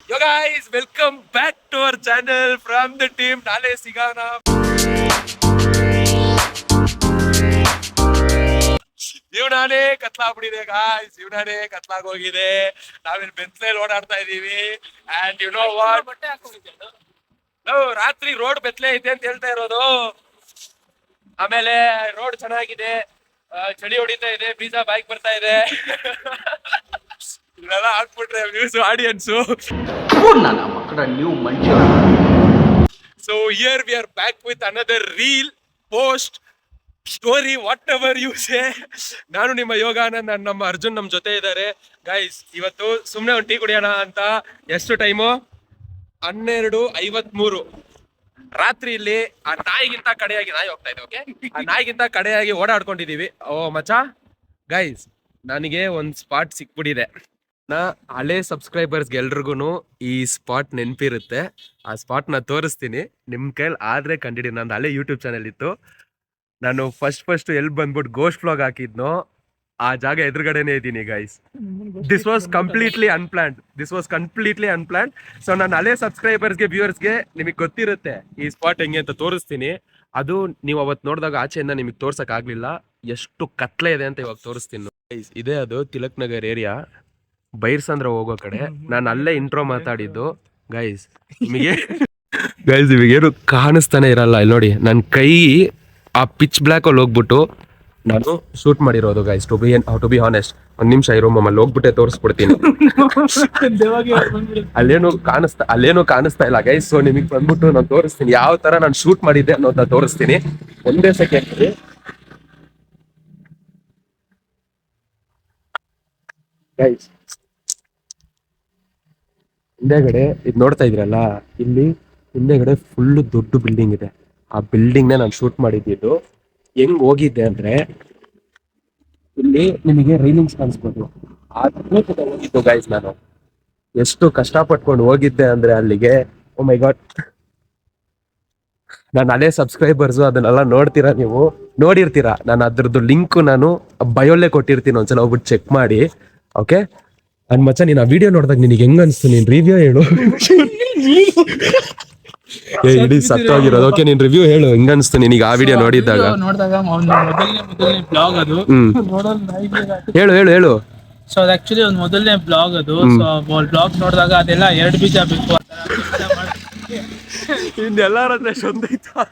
Yo guys, welcome back to our channel from the team Nale Sigana. ಜೀವನಾನೇ ಕತ್ಲಾಗ್ಬಿಟ್ಟಿದೆ guys, ಜೀವನಾನೇ ಕತ್ಲಾಗೋಗಿದೆ. ನಾವಿಲ್ಲಿ ಬೆತ್ತಲೆಯಲ್ಲಿ ಓಡಾಡ್ತಾ ಇದೀವಿ. ಅಂಡ್ ಯು ನೋ ವಾಟ್, ಬಟ್ಟೆ ಹಾಕೊಂಡಿದ್ದೆ ರಾತ್ರಿ ರೋಡ್ ಬೆತ್ತಲೆ ಐತೆ ಅಂತ ಹೇಳ್ತಾ ಇರೋದು. ಆಮೇಲೆ ರೋಡ್ ಚೆನ್ನಾಗಿದೆ, ಚಳಿ ಹೊಡಿತಾ ಇದೆ, ಬೀಜ ಬೈಕ್ ಬರ್ತಾ ಇದೆ. ಇವೆಲ್ಲ ಹಾಕ್ಬಿಟ್ರೆ views audience. So here we are back with another reel, post, story, whatever you say. ನಾನು ನಿಮ್ಮ ಯೋಗಾನಂದ್, ನಮ್ಮ ಅರ್ಜುನ್ ನಮ್ಮ ಜೊತೆ ಇದ್ದಾರೆ ಗೈಸ್. ಇವತ್ತು ಸುಮ್ಮನೆ ಒಂದು ಟೀ ಕುಡಿಯೋಣ ಅಂತ. ಎಷ್ಟು ಟೈಮು? 12:53 ರಾತ್ರಿ. ಇಲ್ಲಿ ಆ ನಾಯಿಗಿಂತ ಕಡೆಯಾಗಿ ನಾಯಿ ಹೋಗ್ತಾ ಇದೆ. ಓಕೆ, ಆ ನಾಯಿಗಿಂತ ಕಡೆಯಾಗಿ ಓಡಾಡ್ಕೊಂಡಿದೀವಿ. ಓ ಮಚಾ ಗೈಸ್, ನನಗೆ ಒಂದು ಸ್ಪಾಟ್ ಸಿಕ್ಬಿಟ್ಟಿದೆ. ಹಳೆ ಸಬ್ಸ್ಕ್ರೈಬರ್ಸ್ಗೆ ಎಲ್ರಿಗೂ ಈ ಸ್ಪಾಟ್ ನೆನಪಿರುತ್ತೆ. ಆ ಸ್ಪಾಟ್ ನ ತೋರಿಸ್ತೀನಿ, ನಿಮ್ ಕೈಲಿ ಆದ್ರೆ ಕಂಡಿಡಿ. ನಂದು ಹಳೆ ಯೂಟ್ಯೂಬ್ ಚಾನೆಲ್ ಇತ್ತು. ನಾನು ಫಸ್ಟ್ ಎಲ್ಲಿ ಬಂದ್ಬಿಟ್ಟು ಗೋಸ್ಟ್ ವ್ಲಾಗ್ ಹಾಕಿದ್ನೋ ಆ ಜಾಗ ಎದುರುಗಡೆನೆ ಇದ್ದೀನಿ guys. This was completely unplanned. So ನಾನು ಹಳೆ ಸಬ್ಸ್ಕ್ರೈಬರ್ಸ್ಗೆ ವ್ಯೂವರ್ಸ್ಗೆ ನಿಮಗೆ ಗೊತ್ತಿರುತ್ತೆ ಈ ಸ್ಪಾಟ್ ಹೆಂಗೆ ಅಂತ ತೋರಿಸ್ತೀನಿ. ಅದು ನೀವು ಅವತ್ತು ನೋಡಿದಾಗ ಆಚೆಯಿಂದ ನಿಮಗೆ ತೋರ್ಸಕ್ ಆಗ್ಲಿಲ್ಲ, ಎಷ್ಟು ಕತ್ಲೆ ಇದೆ ಅಂತ ಇವಾಗ ತೋರಿಸ್ತೀನಿ ಗೈಸ್. ಇದೇ ಅದು ತಿಲಕ್ ನಗರ್ ಏರಿಯಾ, ಬೈರ್ಸಂದ್ರ ಹೋಗೋ ಕಡೆ. ನಾನು ಅಲ್ಲೇ ಇಂಟ್ರೋ ಮಾತಾಡಿದ್ದು ಗೈಸ್. ನಿಮಗೇನು ಕಾಣಿಸ್ತಾನೆ ಇರಲ್ಲ. ಇಲ್ಲಿ ನೋಡಿ, ನನ್ನ ಕೈ ಆ ಪಿಚ್ ಬ್ಲ್ಯಾಕ್ ಅಲ್ಲಿ ಹೋಗ್ಬಿಟ್ಟು ನಾನು ಶೂಟ್ ಮಾಡಿರೋದು ಗೈಸ್. ಟು ಬಿ ಹಾನೆಸ್ಟ್, ಒಂದ್ ನಿಮಿಷ ಇರೋ ಅಲ್ಲಿ ಹೋಗ್ಬಿಟ್ಟೆ ತೋರಿಸ್ಬಿಡ್ತೀನಿ. ಅಲ್ಲೇನು ಕಾಣಿಸ್ತಾ ಇಲ್ಲ ಗೈಸ್. ಸೊ ನಿಮಗೆ ಬಂದ್ಬಿಟ್ಟು ನಾನು ತೋರಿಸ್ತೀನಿ ಯಾವ ತರ ನಾನು ಶೂಟ್ ಮಾಡಿದ್ದೆ ಅನ್ನೋದನ್ನ ತೋರಿಸ್ತೀನಿ. ಒಂದೇ ಸೆಕೆಂಡ್ ಗೈಸ್. ಹಿಂದೆಗಡೆ ಇದು ನೋಡ್ತಾ ಇದ್ರಲ್ಲ, ಇಲ್ಲಿ ಹಿಂದೆಗಡೆ ಫುಲ್ ದೊಡ್ಡ ಬಿಲ್ಡಿಂಗ್ ಇದೆ. ಆ ಬಿಲ್ಡಿಂಗ್ ನಾನು ಶೂಟ್ ಮಾಡಿದ್ದು. ಹೆಂಗ್ ಹೋಗಿದ್ದೆ ಅಂದ್ರೆ, ಇಲ್ಲಿ ನಿಮಗೆ ರೈಲಿಂಗ್ಸ್ ಕಾಣಿಸ್ಬೋದು, ಹೋಗಿದ್ದು ಗೈಸ್. ನಾನು ಎಷ್ಟು ಕಷ್ಟಪಟ್ಕೊಂಡು ಹೋಗಿದ್ದೆ ಅಂದ್ರೆ ಅಲ್ಲಿಗೆ. ಓ ಮೈ ಗಾಡ್, ನಾನು ಹಳೆ ಸಬ್ಸ್ಕ್ರೈಬರ್ಸು ಅದನ್ನೆಲ್ಲ ನೋಡ್ತೀರಾ, ನೀವು ನೋಡಿರ್ತೀರಾ. ನಾನು ಅದ್ರದ್ದು ಲಿಂಕ್ ನಾನು ಬಯೋಲ್ಲೇ ಕೊಟ್ಟಿರ್ತೀನಿ, ಒಂದ್ಸಲ ಹೋಗ್ಬಿಟ್ಟು ಚೆಕ್ ಮಾಡಿ. ಓಕೆ ಅನ್ ಮಚ್ಚ, ನೀನ್ ಆ ವಿಡಿಯೋ ನೋಡಿದಾಗ ನಿನಗೆ ಹೆಂಗ ಅನ್ಸ್ತು? ನೀನ್ ರಿವ್ಯೂ ಹೇಳು. ಇಡೀ ಸತ್ತೋಗಿರೋದು. ಓಕೆ, ನೀನ್ ರಿವ್ಯೂ ಹೇಳು, ಹೆಂಗ ಅನ್ಸ್ತು ನಿನಗೆ ಆ ವಿಡಿಯೋ ನೋಡಿದಾಗ? ಹೇಳು ಹೇಳು ಹೇಳು. ಸೊ ಅದು ಆಕ್ಚುಲಿ ಒಂದು ಮೊದಲನೇ ಬ್ಲಾಗ್ ಅದು. ಸೊ ಬ್ಲಾಗ್ ನೋಡಿದಾಗ ಅದೆಲ್ಲ 2 ಬೀಜ ಬೇಕು ಇನ್ನೆಲ್ಲಾರ ಒಂದೈತಾ.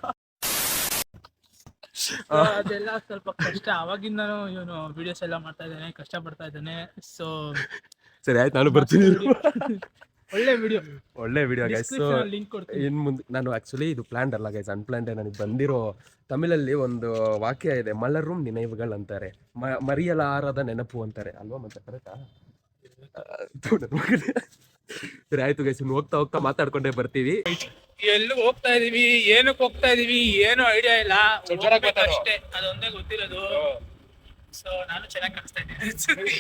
ಅದೆಲ್ಲ ಸ್ವಲ್ಪ ಕಷ್ಟ. ಅವಾಗಿಂದನೂ ಇವನು ವಿಡಿಯೋಸ್ ಎಲ್ಲ ಮಾಡ್ತಾ ಇದ್ದಾನೆ, ಕಷ್ಟ ಪಡ್ತಾ ಇದ್ದಾನೆ. ಸೊ ಸರಿ ಆಯ್ತು, ನಾನು ಬರ್ತೀನಿ. ಒಳ್ಳೆ ವಿಡಿಯೋ ಗೈಸ್. ಇನ್ ಮುಂದೆ ನಾನು ಆಕ್ಚುಲಿ ಇದು ಪ್ಲಾನ್ಡ್ ಅಲ್ಲ ಗೈಸ್, ಅನ್ಪ್ಲಾನ್ಡ್. ನನಗೆ ಬಂದಿರೋ ತಮಿಳಲ್ಲಿ ಒಂದು ವಾಕ್ಯ ಇದೆ, ಮಲரும் ನಿனைவுகள் ಅಂತಾರೆ, ಮರೆಯಲಾರದ ನೆನಪು ಅಂತಾರೆ ಅಲ್ವಾ? ಮತ್ತೆ ಕರೆಕ್ಟಾ? ಸರಿ ಆಯ್ತು ಗೈಸ್, ಹೋಗ್ತಾ ಮಾತಾಡ್ಕೊಂಡೇ ಬರ್ತೀವಿ. ಎಲ್ಲಿ ಹೋಗ್ತಾ ಇದೀವಿ, ಏನಕ್ಕೆ ಹೋಗ್ತಾ ಇದೀವಿ, ಏನು ಐಡಿಯಾ ಇಲ್ಲ ಅಷ್ಟೇ, ಅದೊಂದೇ ಗೊತ್ತಿರೋದು. ಸೊ ನಾನು ಚೆನ್ನಾಗಿ ಕಾಣಿಸ್ತಾ ಇದ್ದೀನಿ.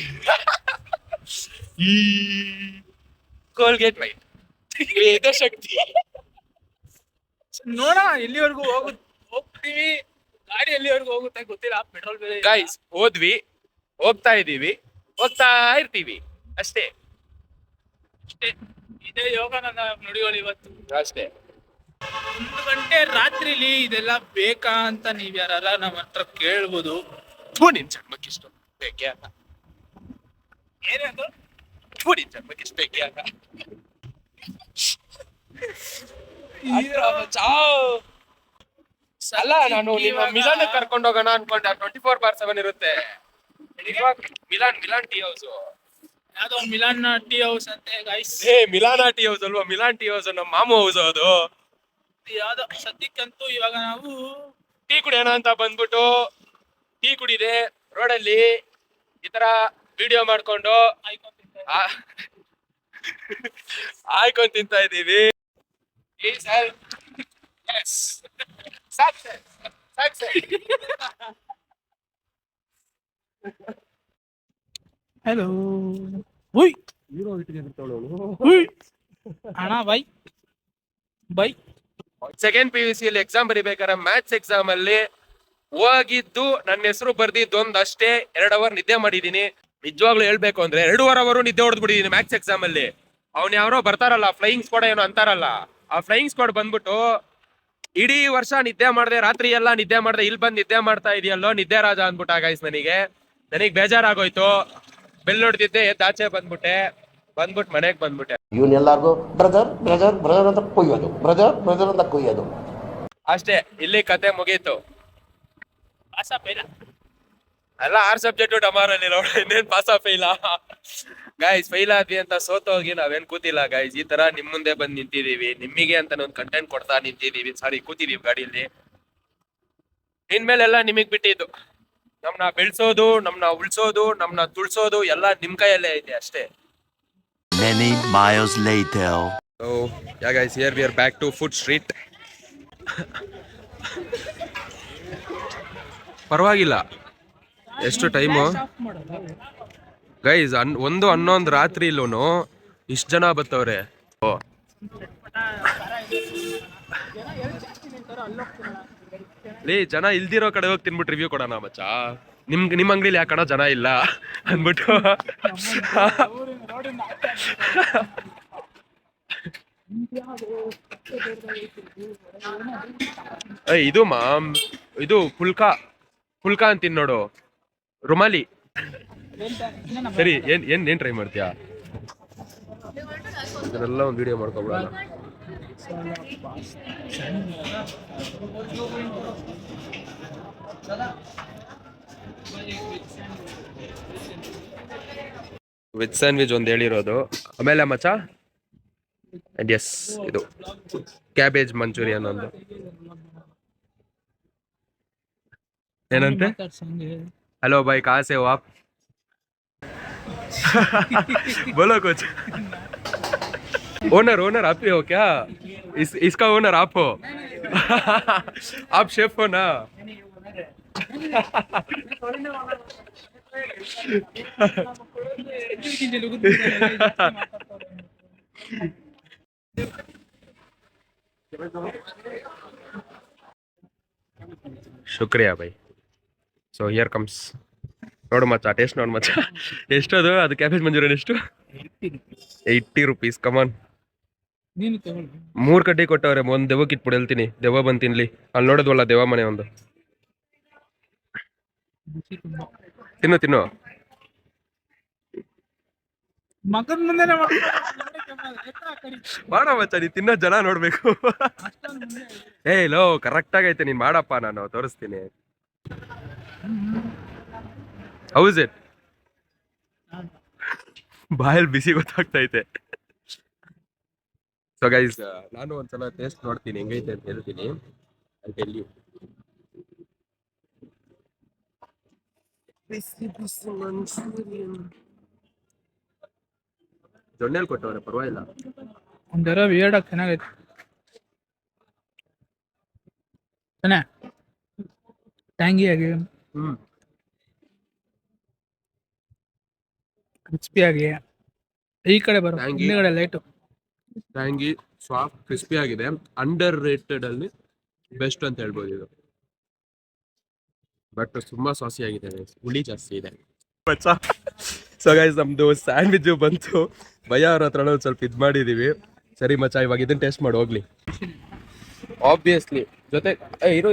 ಈ ಕೋಲ್ಗೇಟ್ ವೈಟ್ ವೇದ ಶಕ್ತಿ. ನೋಡೋಣ ಎಲ್ಲಿವರೆಗೂ ಹೋಗ್ತೀವಿ. ಗಾಡಿ ಎಲ್ಲಿವರೆಗೂ ಹೋಗುತ್ತೆ ಗೊತ್ತಿಲ್ಲ, ಪೆಟ್ರೋಲ್ ಬೆಲೆ. ಗೈಸ್ ಹೋಗ್ತಾ ಇದೀವಿ, ಹೋಗ್ತಾ ಇರ್ತೀವಿ ಅಷ್ಟೇ. ಇದೇ ಯೋಗ ನನ್ನ ನುಡಿಗಳು ಇವತ್ತು ಅಷ್ಟೇ. 1 ಗಂಟೆ ರಾತ್ರಿಲಿ ಇದೆಲ್ಲ ಬೇಕಾ ಅಂತ ನೀವ್ ಯಾರ ನಮ್ಮ ಹತ್ರ ಕೇಳ್ಬೋದು. ನಿನ್ ಜನ್ಮಕ್ಕೆ ಇಷ್ಟು ಬೇಕೇ ಅಲ್ಲ, ಏನದು ನಿನ್ ಜನ್ಮಕ್ಕೆ ಇಷ್ಟು ಬೇಕೇ ಅಲ್ಲ. ಅಲ್ಲ, ನಾನು ನಿಮ್ಮ ಮಿಲಾನ್ ಕರ್ಕೊಂಡು ಹೋಗೋಣ ಅನ್ಕೊಂಡೆ. 24/7 ಇರುತ್ತೆ. ಮಿಲಾನ್ ಟೀ ಹೌಸ್, ಯಾವ್ದೋ ಮಿಲಾನ್ ಟೀ ಹೌಸ್ ಅಂತೆ ಗೈಸ್. ಮಿಲಾನ ಟೀ ಹೌಸ್ ಅಲ್ವಾ? ಮಿಲಾನ್ ಟೀ ಹೌಸ್ ನಮ್ಮ ಮಾಮು ಹೌಸ್ ಅದು. ಯಾವ್ದೋ ಸದ್ಯಕ್ಕಂತೂ ಇವಾಗ ನಾವು ಟೀ ಕುಡಿಯೋಣ ಅಂತ ಬಂದ್ಬಿಟ್ಟು ಟೀ ಕುಡಿದೆ ರೋಡಲ್ಲಿ ಈ ತರ ವಿಡಿಯೋ ಮಾಡ್ಕೊಂಡು ಆಯ್ಕೊಂಡ್ ತಿಂತಾ ಇದೀವಿ. ಹಲೋ ಅಣ್ಣ ಬೈ. ಸೆಕೆಂಡ್ PUC ಅಲ್ಲಿ ಎಕ್ಸಾಮ್ ಬರಿಬೇಕಾದ್ರೆ ಮ್ಯಾಥ್ಸ್ ಎಕ್ಸಾಮ್ ಅಲ್ಲಿ ಹೋಗಿದ್ದು ನನ್ನ ಹೆಸರು ಬರ್ದಿದ್ದೊಂದು ಅಷ್ಟೇ. 2 ಅವರ್ ನಿದ್ದೆ ಮಾಡಿದೀನಿ. ನಿಜವಾಗ್ಲೂ ಹೇಳ್ಬೇಕು ಅಂದ್ರೆ 2.5 ಅವರ್ ನಿದ್ದೆ ಹೊಡೆದ್ಬಿಟ್ಟಿದೀನಿ ಮ್ಯಾಥ್ಸ್ ಎಕ್ಸಾಮ್ ಅಲ್ಲಿ. ಅವ್ನ್ ಯಾರೋ ಬರ್ತಾರಲ್ಲ ಫ್ಲೈಯಿಂಗ್ ಸ್ಕ್ವಾಡ್ ಏನೋ ಅಂತಾರಲ್ಲ, ಆ ಫ್ಲೈಯಿಂಗ್ ಸ್ಕ್ವಾಡ್ ಬಂದ್ಬಿಟ್ಟು ಇಡೀ ವರ್ಷ ನಿದ್ದೆ ಮಾಡ್ದೆ, ರಾತ್ರಿ ಎಲ್ಲ ನಿದ್ದೆ ಮಾಡ್ದೆ, ಇಲ್ಲಿ ಬಂದ್ ನಿದ್ದೆ ಮಾಡ್ತಾ ಇದೆಯಲ್ಲೋ ನಿದ್ದೆ ರಾಜ ಅಂದ್ಬಿಟ್ಟ ಗೈಸ್. ನನಗ್ ಬೇಜಾರಾಗೋಯ್ತು. ಬೆಲ್ ಹೊಡ್ದಿದ್ದೆ, ಎದ್ದು ಆಚೆ ಬಂದ್ಬಿಟ್ಟೆ. ಮನೆಗ್ ಬಂದ್ಬಿಟ್ಟೆ. ಇವನ್ನೆಲ್ಲರಿಗೂ ಬ್ರದರ್ ಬ್ರದರ್ ಬ್ರದರ್ ಅಂತ ಕೊಯ್ಯೋದು, ಬ್ರದರ್ ಬ್ರದರ್ ಅಂತ ಕೊಯ್ಯೋದು. ಅಷ್ಟೇ, ಇಲ್ಲಿ ಕತೆ ಮುಗೀತು. ಪಾಸ ಬೇಡ. ಎಲ್ಲ 6 ಸಬ್ಜೆಕ್ಟ್ ಡಮಾರಲ್ಲಿ ಇನ್ನೇನ್ ಪಾಸ್ ಫೈಲ ಗೈಸ್. ಫೈಲ್ ಆದ್ವಿ ಅಂತ ಸೋತೋಗಿ ನಾವೇನ್ ಕೂತಿಲ್ಲ ಗೈಸ್. ಈ ತರ ನಿಮ್ ಮುಂದೆ ಬಂದ್ ನಿಂತಿದೀವಿ, ನಿಮಗೆ ಅಂತ ಒಂದು ಕಂಟೆಂಟ್ ಕೊಡ್ತಾ ನಿಂತಿದೀವಿ. ಸಾರಿ, ಕೂತಿದೀವಿ ಗಾಡಿಯಲ್ಲಿ. ಇನ್ಮೇಲೆಲ್ಲ ನಿಮಗ್ ಬಿಟ್ಟಿದ್ದು. ನಮ್ನ ಬೆಳ್ಸೋದು, ನಮ್ನ ಉಳ್ಸೋದು, ನಮ್ನ ತುಳ್ಸೋದು ಎಲ್ಲ ನಿಮ್ ಕೈಯಲ್ಲೇ ಐತೆ ಅಷ್ಟೇ. Many miles later. So yeah guys, here we are back to Food Street. ಪರವಾಗಿಲ್ಲ, ಎಷ್ಟು ಟೈಮು ಗೈಸ್? 1-11 ರಾತ್ರಿ ಇಲ್ಲೂನು ಇಷ್ಟು ಜನ ಬತ್ತವ್ರೆ. ಜನ ಇಲ್ದಿರೋ ಕಡೆ ಹೋಗಿ ತಿನ್ಬಿಟ್ಟು ರಿವ್ಯೂ ಕೊಡೋಣ ಮಚ್ಚ. ನಿಮ್ ಅಂಗಡಿಲಿ ಯಾಕಣ ಜನ ಇಲ್ಲ ಅಂದ್ಬಿಟ್ಟು. ಇದು ಮಾಮ್, ಇದು ಫುಲ್ಕಾ ಅಂತೀನಿ ನೋಡು, ರುಮಾಲಿ. ಸರಿ, ಏನ್ ಟ್ರೈ ಮಾಡ್ತೀಯಾ? ಇದನ್ನೆಲ್ಲ ಒಂದು ವಿಡಿಯೋ ಮಾಡ್ಕೊಬಿಡೋಣ. ವೆಜ್ ಸ್ಯಾಂಡ್ವಿಚ್ ಒಂದು ಹೇಳಿರೋದು. ಆಮೇಲೆ ಮಚ್ಚ, ಅಂಡ್ ಎಸ್, ಇದು ಕ್ಯಾಬೇಜ್ ಮಂಚೂರಿಯನ್ ಒಂದು. ಏನಂತೆ? हेलो भाई, कहाँ से हो आप? बोलो कुछ। ओनर आप ही हो क्या? इसका ओनर आप हो? आप शेफ हो ना? शुक्रिया भाई. So here comes. ನೋಡು ಮಚ್ಚ, ಟೇಸ್ಟ್ ನೋಡು ಮಚ್ಚ. ಎಷ್ಟದು ಅದು ಕ್ಯಾಬೇಜ್ ಮಂಚೂರಿಯನ್? ಎಷ್ಟು? 80 rupees. ಕಮಾನ್, 3 ಕಡ್ಡಿ ಕೊಟ್ಟವ್ರೆ. ಒಂದು ದೆವ್ವಕ್ಕೆ ಇಟ್ಬಿಡು, ಹೇಳ್ತೀನಿ. ದೆವ್ವ ಬಂದು ತಿನ್ಲಿ. ಅಲ್ಲಿ ನೋಡಿದ್ವಲ್ಲ ದೆವ್ವ ಮನೆ ಒಂದು. ತಿನ್ನು ಮಗನ್ ಮುಂದೆ ಮಾಡ ಮಚ್ಚ, ನೀ ತಿನ್ನೋ ಜನ ನೋಡ್ಬೇಕು. ಲೋ ಕರೆಕ್ಟ್ ಆಗೈತೆ, ನೀನ್ ಮಾಡಪ್ಪ, ನಾನು ತೋರಿಸ್ತೀನಿ. How is it? ಬಾಯಲ್ಲಿ ಬಿಸಿ ಗೊತ್ತಾಗ್ತೈತೆ. ಸೊ ಗೈಸ್, ನಾನು ಒಂದ್ಸಲ ಟೇಸ್ಟ್ ನೋಡ್ತೀನಿ ಹೆಂಗೈತೆ ಅಂತ ಹೇಳ್ತೀನಿ. ಅಲ್ಲಿ ಜೊಣ್ಣೆಲ್ ಕೊಟ್ಟವ್ರೆ, ಪರವಾಗಿಲ್ಲ. ಒಂಥರ ವಿಯರ್ಡ್ ಆಗಿ ಚೆನ್ನಾಗೈತೆ. ಟ್ಯಾಂಗಿ ಆಗಿ, ಕ್ರಿಸ್ಪಿ ಆಗಿ, ಈ ಕಡೆ ಬರೋ ಹಿಂದೆಗಡೆ ಲೈಟು ಟ್ಯಾಂಗಿ, ಸಾಫ್ಟ್, ಕ್ರಿಸ್ಪಿ ಆಗಿದೆ. ಅಂಡರ್ ರೇಟೆಡ್ ಅಲ್ಲಿ ಬೆಸ್ಟ್ ಅಂತ ಹೇಳ್ಬೋದು ಇದು. ಬಟ್ ತುಂಬಾ ಸಾಸಿ ಆಗಿದೆ, ಹುಳಿ ಜಾಸ್ತಿ ಇದೆ. ಸೊ ಗೈಸ್, ನಮ್ದು ಸ್ಯಾಂಡ್ವಿಚ್ ಬಂತು. ಭಯ ಅವ್ರ ಹತ್ರ ಸ್ವಲ್ಪ ಇದ್ ಮಾಡಿದೀವಿ. ಸರಿ ಮಚ್ಚ, ಇವಾಗ ಇದನ್ನ ಟೇಸ್ಟ್ ಮಾಡಿ ಹೋಗ್ಲಿ. ಆಬ್ವಿಯಸ್ಲಿ ಜೊತೆ ಇರು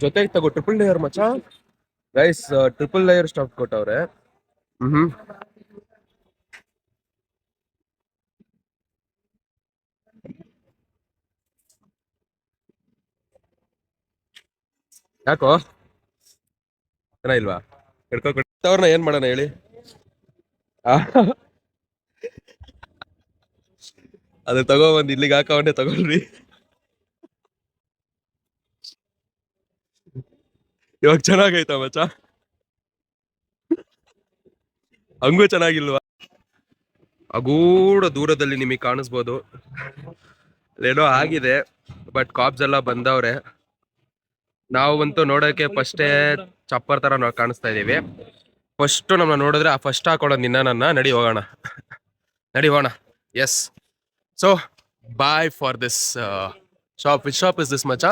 ಜೊತೆಗೆ ತಗೋ, ಟ್ರಿಪಲ್ ಲೇಯರ್ ಮಚ್ಚ. ಗೈಸ್, ಟ್ರಿಪಲ್ ಲೇಯರ್ ಸ್ಟಫ್ ಕೊಟ್ಟವ್ರೆ. ಯಾಕೋ ಚೆನ್ನಾಗಿಲ್ವಾ? ಹಿಡ್ಕೊವ್ರನ್ನ ಏನ್ ಮಾಡೋಣ ಹೇಳಿ? ಅದು ತಗೊಬಂದು ಇಲ್ಲಿಗೆ ಹಾಕವನ್ನೇ ತಗೊಳ್ರಿ. ಇವಾಗ ಚೆನ್ನಾಗೈತ ಮಚ್ಚ? ಹಂಗೂ ಚೆನ್ನಾಗಿಲ್ವಾ? ಅಗೂಡ ದೂರದಲ್ಲಿ ನಿಮಗೆ ಕಾಣಿಸ್ಬೋದು, ಏನೋ ಆಗಿದೆ. ಬಟ್ ಕಾಬ್ಸ್ ಎಲ್ಲ ಬಂದವ್ರೆ. ನಾವಂತೂ ನೋಡೋಕೆ ಫಸ್ಟೇ ಚಪ್ಪರ್ ತರ ನಾವು ಕಾಣಿಸ್ತಾ ಇದೀವಿ. ಫಸ್ಟ್ ನಮ್ಮನ್ನ ನೋಡಿದ್ರೆ ಆ ಫಸ್ಟ್ ಹಾಕೊಳ್ಳೋದು ನಿನ್ನ ನನ್ನ. ನಡಿ ಹೋಗೋಣ. Yes. So buy for this shop. Which shop is this ಮಚ್ಚ?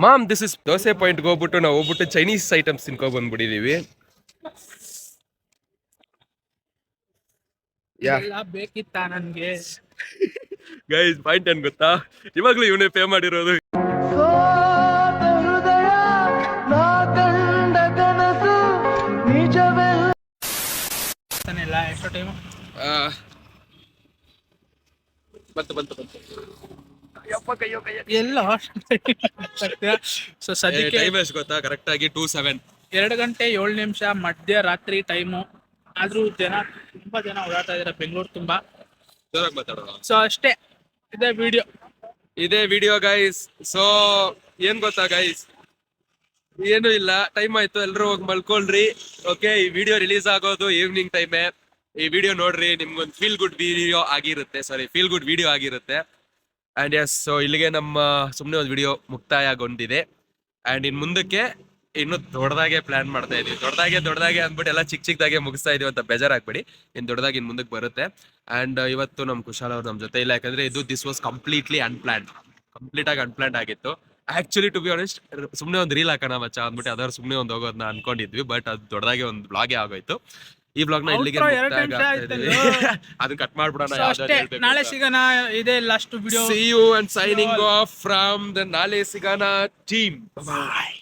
ಮಾಮ್, ದಿಸ್ ಇಸ್ ದೋಸೆ ಪಾಯಿಂಟ್ಗೆ ಹೋಗ್ಬಿಟ್ಟು ನಾವು ಚೈನೀಸ್ ಐಟಮ್ಸ್ ತಿನ್ಕೊ ಬಂದ್ಬಿಟ್ಟಿದೀವಿ. ಇದೆಲ್ಲ ಬೇಕಿತ್ತಾ ನನ್ಗೆ? ಗೈಸ್ ಪಾಯಿಂಟ್ ಏನ್ ಗೊತ್ತಾ, ಇವಾಗ್ಲೂ ಇವನೇ ಪೇ ಮಾಡಿರೋದು. ಇಲ್ಲ ಎಷ್ಟು ಟೈಮು? ಬಂತು ಎಲ್ಲ ಸೊ ಸದ್ಯಕ್ಕೆ ಟೈಮ್ ಎಷ್ಟು ಗೊತ್ತಾ, ಕರೆಕ್ಟ್ ಆಗಿ 2:07. 2 ಗಂಟೆ 7 ನಿಮಿಷ ಮಧ್ಯರಾತ್ರಿ ಟೈಮು. ಆದ್ರೂ ತುಂಬಾ ಜನ ಓಡಾಡ್ತಾ ಇದಾರೆ ಬೆಂಗಳೂರು ತುಂಬಾ. ಜೋರಾಗಿ ಮಾತಾಡೋಣ. ಸೊ ಅಷ್ಟೇ, ಇದೇ ವಿಡಿಯೋ ಗೈಸ್. ಸೊ ಏನ್ ಗೊತ್ತಾ ಗೈಸ್, ಏನು ಇಲ್ಲ, ಟೈಮ್ ಆಯ್ತು, ಎಲ್ರು ಹೋಗಿ ಮಲ್ಕೊಳ್ರಿ. ಓಕೆ, ಈ ವಿಡಿಯೋ ರಿಲೀಸ್ ಆಗೋದು ಈವ್ನಿಂಗ್ ಟೈಮೇ. ಈ ವಿಡಿಯೋ ನೋಡ್ರಿ, ನಿಮ್ಗೊಂದು ಫೀಲ್ ಗುಡ್ ವಿಡಿಯೋ ಆಗಿರುತ್ತೆ. ಅಂಡ್ ಎಸ್, ಸೊ ಇಲ್ಲಿಗೆ ನಮ್ಮ ಸುಮ್ಮನೆ ಒಂದು ವಿಡಿಯೋ ಮುಕ್ತಾಯಗೊಂಡಿದೆ. ಅಂಡ್ ಇನ್ ಮುಂದಕ್ಕೆ ಇನ್ನು ದೊಡ್ಡದಾಗೆ ಪ್ಲಾನ್ ಮಾಡ್ತಾ ಇದೀವಿ. ದೊಡ್ಡದಾಗೆ ಅಂದ್ಬಿಟ್ಟು ಎಲ್ಲ ಚಿಕ್ಕದಾಗೆ ಮುಗಿಸ್ತಾ ಇದೀವಿ ಅಂತ ಬೇಜಾರಾಗ್ಬೇಡಿ. ಇನ್ ದೊಡ್ಡದಾಗಿ ಇನ್ ಮುಂದಕ್ಕೆ ಬರುತ್ತೆ. ಅಂಡ್ ಇವತ್ತು ನಮ್ ಕುಶಾಲ್ ಅವ್ರು ನಮ್ ಜೊತೆ ಇಲ್ಲ, ಯಾಕಂದ್ರೆ ದಿಸ್ ವಾಸ್ ಕಂಪ್ಲೀಟ್ ಆಗಿ ಅನ್ಪ್ಲಾನ್ಡ್ ಆಗಿತ್ತು. ಆಕ್ಚುಲಿ ಟು ಬಿ ಆನೆಸ್ಟ್, ಸುಮ್ನೆ ಒಂದು ರೀಲ್ ಹಾಕೋಣ ಮಚ್ಚ ಅಂದ್ಬಿಟ್ಟು ಅದಾದ್ರು ಸುಮ್ನೆ ಒಂದು ಹೋಗೋದನ್ನ ಅನ್ಕೊಂಡಿದ್ವಿ. ಬಟ್ ಅದು ದೊಡ್ಡದಾಗಿ ಒಂದು ಬ್ಲಾಗೇ ಆಗೋಯ್ತು. ಈ ಬ್ಲಾಗ್ ನ ಇಲ್ಲಿಗೆ ಅದನ್ನ ಕಟ್ ಮಾಡ್ಬಿಡೋಣ. ನಾಳೆ ಸಿಗೋಣ. ಇದೇ last video. See you and signing off from the ನಾಳೆ ಸಿಗೋಣ ಟೀಮ್. Bye.